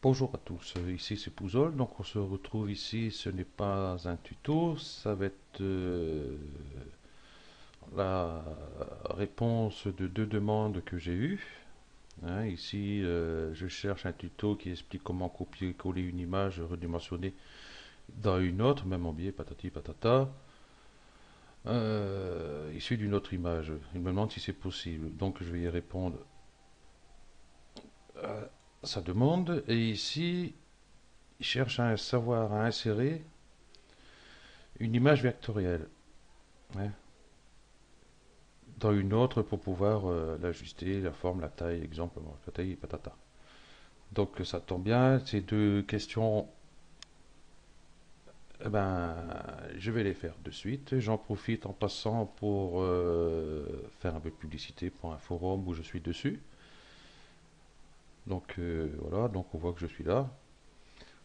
Bonjour à tous, ici c'est Pouzol, donc on se retrouve ici, ce n'est pas un tuto, ça va être la réponse de deux demandes que j'ai eues. Hein. Ici, je cherche un tuto qui explique comment copier-coller une image redimensionnée dans une autre, même en biais, patati patata, issue d'une autre image. Il me demande si c'est possible, donc je vais y répondre à sa demande. Et ici, il cherche à savoir à insérer une image vectorielle, hein, dans une autre pour pouvoir l'ajuster, la forme, la taille, exemple, patati patata. Donc ça tombe bien, ces deux questions, eh ben, je vais les faire de suite. J'en profite en passant pour faire un peu de publicité pour un forum où je suis dessus. Donc voilà, donc on voit que je suis là.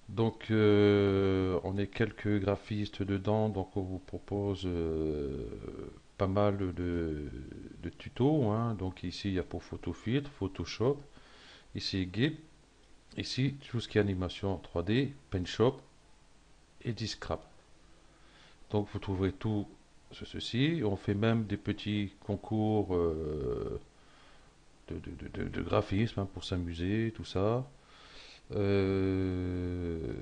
Donc on est quelques graphistes dedans, donc on vous propose pas mal de tutos, hein. Donc ici il y a pour PhotoFiltre, Photoshop, ici GIMP, ici tout ce qui est animation 3D, PaintShop et Discrap. Donc vous trouverez tout ceci. On fait même des petits concours de graphisme, hein, pour s'amuser, tout ça. Euh,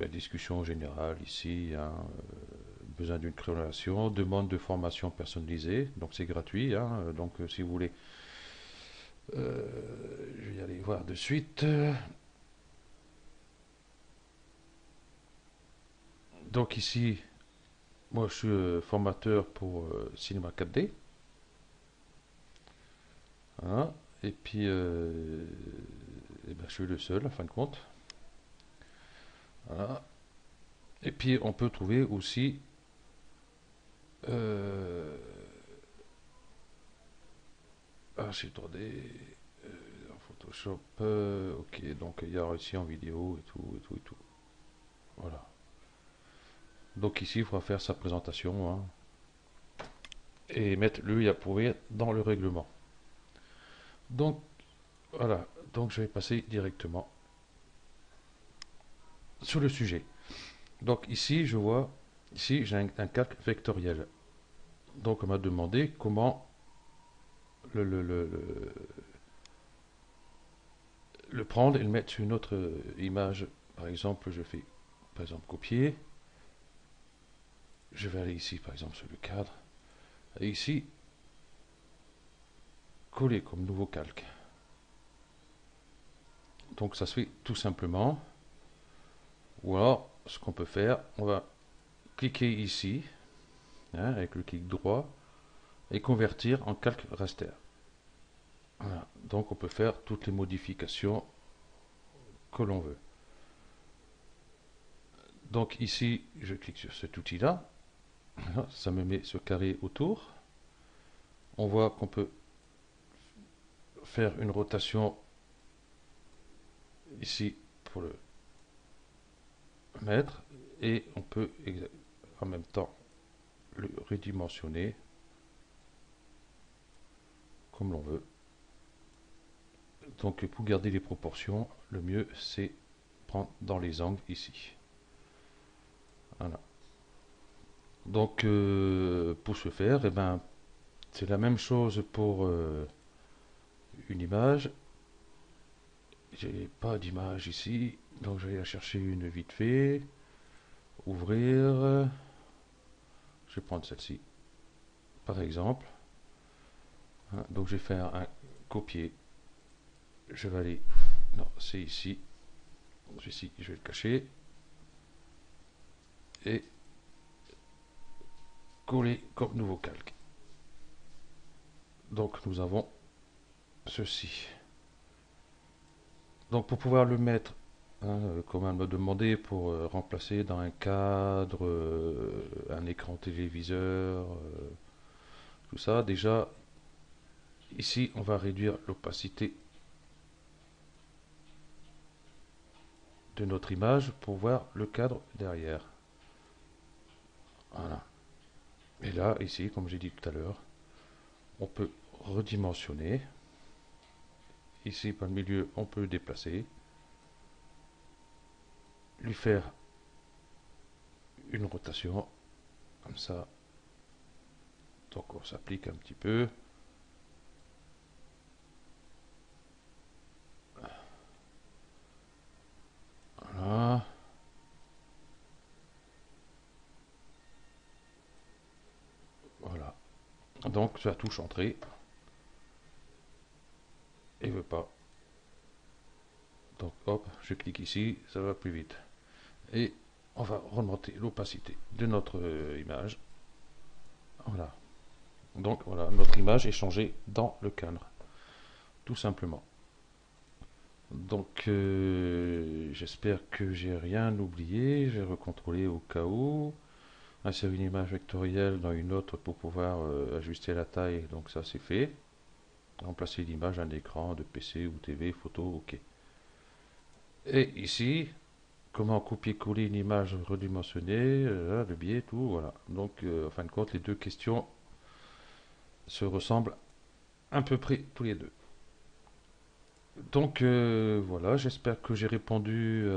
Discussion générale ici, hein, besoin d'une création, demande de formation personnalisée, donc c'est gratuit, hein, donc si vous voulez, je vais y aller voir de suite. Donc ici, moi je suis formateur pour Cinéma 4D, hein, et puis eh ben, je suis le seul en fin de compte. Voilà. Et puis on peut trouver aussi euh, j'ai 3D, en Photoshop, ok, donc il y a réussi en vidéo et tout, et tout, et tout. Voilà. Donc ici, il faudra faire sa présentation, hein, et mettre le « à prouver » dans le règlement. Donc voilà, donc je vais passer directement sur le sujet. Donc ici, je vois, ici j'ai un calque vectoriel. Donc on m'a demandé comment le, le, le, le prendre et le mettre sur une autre image. Par exemple, je fais par exemple copier. Je vais aller ici par exemple sur le cadre. Et ici, coller comme nouveau calque. Donc ça se fait tout simplement. Ou alors, ce qu'on peut faire, on va cliquer ici, hein, avec le clic droit, et convertir en calque raster. Voilà. Donc on peut faire toutes les modifications que l'on veut. Donc ici, je clique sur cet outil-là. Voilà, ça me met ce carré autour. On voit qu'on peut faire une rotation ici pour le mettre, et on peut en même temps le redimensionner comme l'on veut. Donc pour garder les proportions, le mieux c'est prendre dans les angles ici. Voilà. Donc pour ce faire, eh ben, c'est la même chose pour une image. J'ai pas d'image ici, donc je vais la chercher une vite fait. Ouvrir. Je vais prendre celle-ci par exemple. Hein, donc je vais faire un copier. Je vais aller. Non, c'est ici. Ici, je vais le cacher. Et coller comme nouveau calque. Donc nous avons ceci. Donc pour pouvoir le mettre, hein, comme elle m'a demandé, pour remplacer dans un cadre, un écran téléviseur, tout ça, déjà ici on va réduire l'opacité de notre image pour voir le cadre derrière. Voilà. Et là, ici, comme j'ai dit tout à l'heure, on peut redimensionner Ici, par le milieu, on peut le déplacer, lui faire une rotation, comme ça. Donc on s'applique un petit peu. Voilà. Voilà. Donc la touche entrée. Et veut pas. Donc hop, je clique ici, ça va plus vite. Et on va remonter l'opacité de notre image. Voilà. Donc voilà, notre image est changée dans le cadre. Tout simplement. Donc j'espère que j'ai rien oublié. J'ai recontrôlé au cas où. Insérer une image vectorielle dans une autre pour pouvoir ajuster la taille. Donc ça c'est fait. Remplacer l'image d'un écran de PC ou TV, photo, ok. Et ici, comment copier-coller une image redimensionnée, le biais, tout, voilà. Donc en fin de compte, les deux questions se ressemblent à peu près tous les deux. Donc voilà, j'espère que j'ai répondu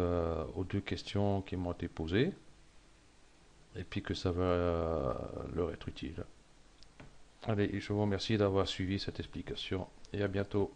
aux deux questions qui m'ont été posées et puis que ça va leur être utile. Allez, je vous remercie d'avoir suivi cette explication et à bientôt.